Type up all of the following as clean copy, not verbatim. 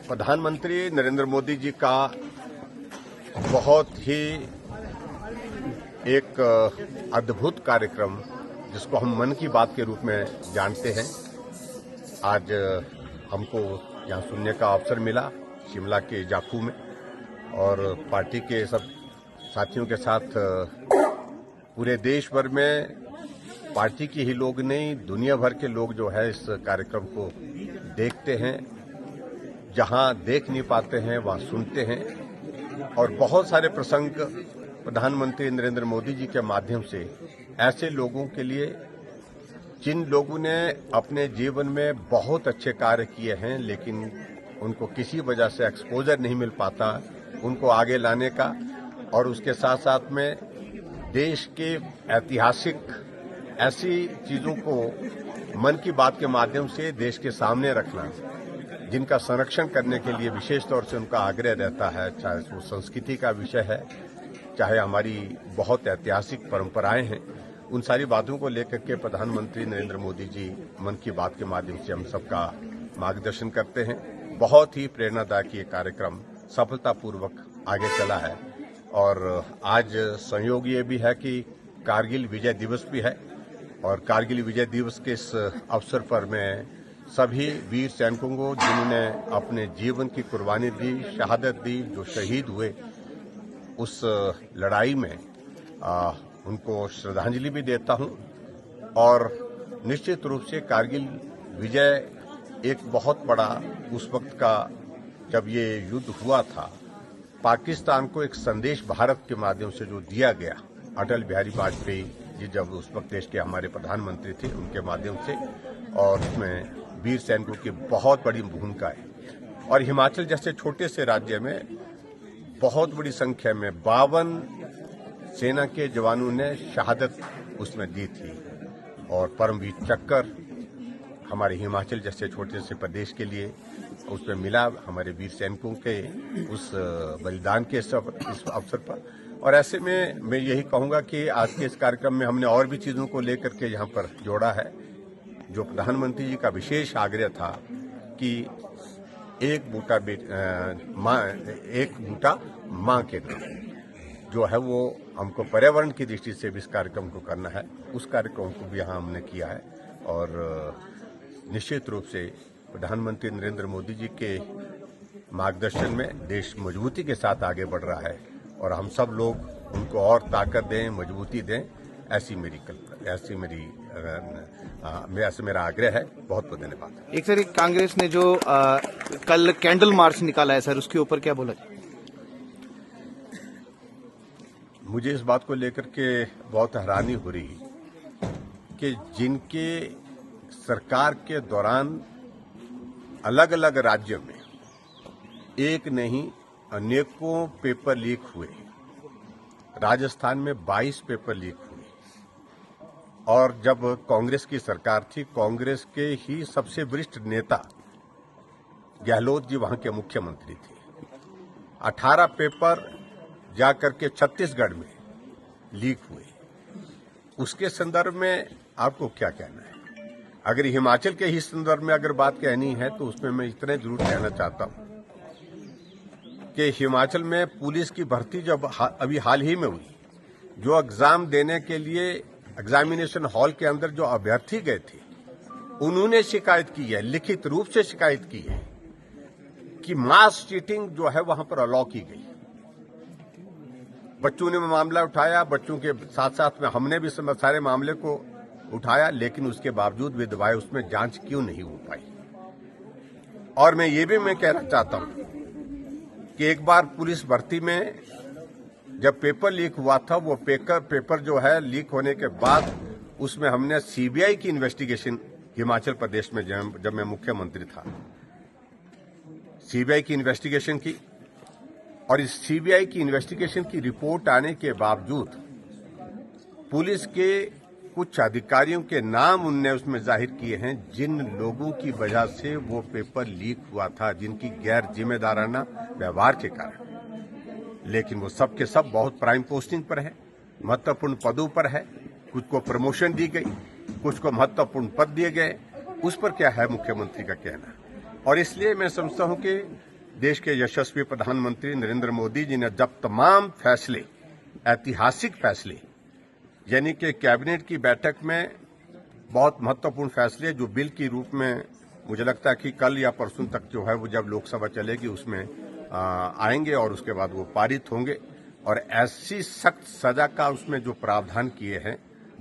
प्रधानमंत्री नरेंद्र मोदी जी का बहुत ही एक अद्भुत कार्यक्रम, जिसको हम मन की बात के रूप में जानते हैं, आज हमको यहाँ सुनने का अवसर मिला शिमला के जाखू में। और पार्टी के सब साथियों के साथ पूरे देश भर में पार्टी के ही लोग नहीं, दुनिया भर के लोग जो है इस कार्यक्रम को देखते हैं। जहां देख नहीं पाते हैं वहां सुनते हैं। और बहुत सारे प्रसंग प्रधानमंत्री नरेंद्र मोदी जी के माध्यम से ऐसे लोगों के लिए जिन लोगों ने अपने जीवन में बहुत अच्छे कार्य किए हैं, लेकिन उनको किसी वजह से एक्सपोजर नहीं मिल पाता, उनको आगे लाने का, और उसके साथ साथ में देश के ऐतिहासिक ऐसी चीजों को मन की बात के माध्यम से देश के सामने रखना, जिनका संरक्षण करने के लिए विशेष तौर से उनका आग्रह रहता है, चाहे वो संस्कृति का विषय है, चाहे हमारी बहुत ऐतिहासिक परंपराएं हैं, उन सारी बातों को लेकर के प्रधानमंत्री नरेंद्र मोदी जी मन की बात के माध्यम से हम सबका मार्गदर्शन करते हैं। बहुत ही प्रेरणादायक ये कार्यक्रम सफलतापूर्वक आगे चला है। और आज संयोग ये भी है कि कारगिल विजय दिवस भी है, और कारगिल विजय दिवस के इस अवसर पर मैं सभी वीर सैनिकों को, जिन्होंने अपने जीवन की कुर्बानी दी, शहादत दी, जो शहीद हुए उस लड़ाई में, उनको श्रद्धांजलि भी देता हूं। और निश्चित रूप से कारगिल विजय एक बहुत बड़ा, उस वक्त का जब ये युद्ध हुआ था, पाकिस्तान को एक संदेश भारत के माध्यम से जो दिया गया, अटल बिहारी वाजपेयी जी जब उस वक्त देश के हमारे प्रधानमंत्री थे, उनके माध्यम से, और उसमें वीर सैनिकों की बहुत बड़ी भूमिका है। और हिमाचल जैसे छोटे से राज्य में बहुत बड़ी संख्या में 52 सेना के जवानों ने शहादत उसमें दी थी। और परमवीर चक्र हमारे हिमाचल जैसे छोटे से प्रदेश के लिए उसमें मिला, हमारे वीर सैनिकों के उस बलिदान के इस अवसर पर। और ऐसे में मैं यही कहूंगा कि आज के इस कार्यक्रम में हमने और भी चीजों को लेकर के यहाँ पर जोड़ा है। जो प्रधानमंत्री जी का विशेष आग्रह था कि एक बूटा माँ के नाम, जो है वो हमको पर्यावरण की दृष्टि से भी इस कार्यक्रम को करना है, उस कार्यक्रम को भी यहाँ हमने किया है। और निश्चित रूप से प्रधानमंत्री नरेंद्र मोदी जी के मार्गदर्शन में देश मजबूती के साथ आगे बढ़ रहा है, और हम सब लोग उनको और ताकत दें, मजबूती दें, ऐसी मेरा आग्रह है। बहुत बहुत धन्यवाद। एक कांग्रेस ने जो कल कैंडल मार्च निकाला है सर, उसके ऊपर क्या बोला? मुझे इस बात को लेकर के बहुत हैरानी हो रही कि जिनके सरकार के दौरान अलग अलग राज्यों में एक नहीं अनेकों पेपर लीक हुए। राजस्थान में 22 पेपर लीक हुए, और जब कांग्रेस की सरकार थी, कांग्रेस के ही सबसे वरिष्ठ नेता गहलोत जी वहां के मुख्यमंत्री थे। 18 पेपर जाकर के छत्तीसगढ़ में लीक हुए। उसके संदर्भ में आपको क्या कहना है? अगर हिमाचल के ही संदर्भ में अगर बात कहनी है, तो उसमें मैं इतना जरूर कहना चाहता हूं कि हिमाचल में पुलिस की भर्ती जब अभी हाल ही में हुई, जो एग्जाम देने के लिए एग्जामिनेशन हॉल के अंदर जो अभ्यर्थी गए थे, उन्होंने शिकायत की है, लिखित रूप से शिकायत की है कि मास चीटिंग जो है वहां पर अलाउ की गई। बच्चों ने मामला उठाया, बच्चों के साथ साथ में हमने भी सारे मामले को उठाया, लेकिन उसके बावजूद भी दबाए उसमें जांच क्यों नहीं हो पाई। और मैं ये भी कहना चाहता हूं कि एक बार पुलिस भर्ती में जब पेपर लीक हुआ था, वो पेपर जो है लीक होने के बाद उसमें हमने सीबीआई की इन्वेस्टिगेशन हिमाचल प्रदेश में जब मैं मुख्यमंत्री था, सीबीआई की इन्वेस्टिगेशन की। और इस सीबीआई की इन्वेस्टिगेशन की रिपोर्ट आने के बावजूद पुलिस के कुछ अधिकारियों के नाम उनने उसमें जाहिर किए हैं, जिन लोगों की वजह से वो पेपर लीक हुआ था, जिनकी गैर जिम्मेदाराना व्यवहार के कारण। लेकिन वो सब के सब बहुत प्राइम पोस्टिंग पर है, महत्वपूर्ण पदों पर है। कुछ को प्रमोशन दी गई, कुछ को महत्वपूर्ण पद दिए गए, उस पर क्या है मुख्यमंत्री का कहना। और इसलिए मैं समझता हूं कि देश के यशस्वी प्रधानमंत्री नरेंद्र मोदी जी ने जब तमाम फैसले, ऐतिहासिक फैसले, यानी कि कैबिनेट की बैठक में बहुत महत्वपूर्ण फैसले जो बिल के रूप में मुझे लगता है कि कल या परसों तक जो है वो जब लोकसभा चलेगी उसमें आएंगे और उसके बाद वो पारित होंगे। और ऐसी सख्त सजा का उसमें जो प्रावधान किए हैं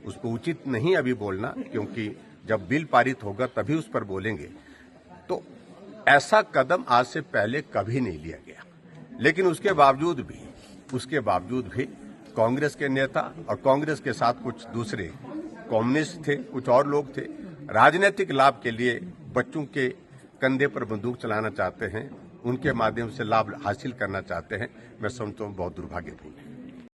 उसको उचित नहीं अभी बोलना, क्योंकि जब बिल पारित होगा तभी उस पर बोलेंगे। तो ऐसा कदम आज से पहले कभी नहीं लिया गया, लेकिन उसके बावजूद भी कांग्रेस के नेता और कांग्रेस के साथ कुछ दूसरे कम्युनिस्ट थे, कुछ और लोग थे, राजनीतिक लाभ के लिए बच्चों के कंधे पर बंदूक चलाना चाहते हैं, उनके माध्यम से लाभ हासिल करना चाहते हैं। मैं समझता हूं बहुत दुर्भाग्यपूर्ण है।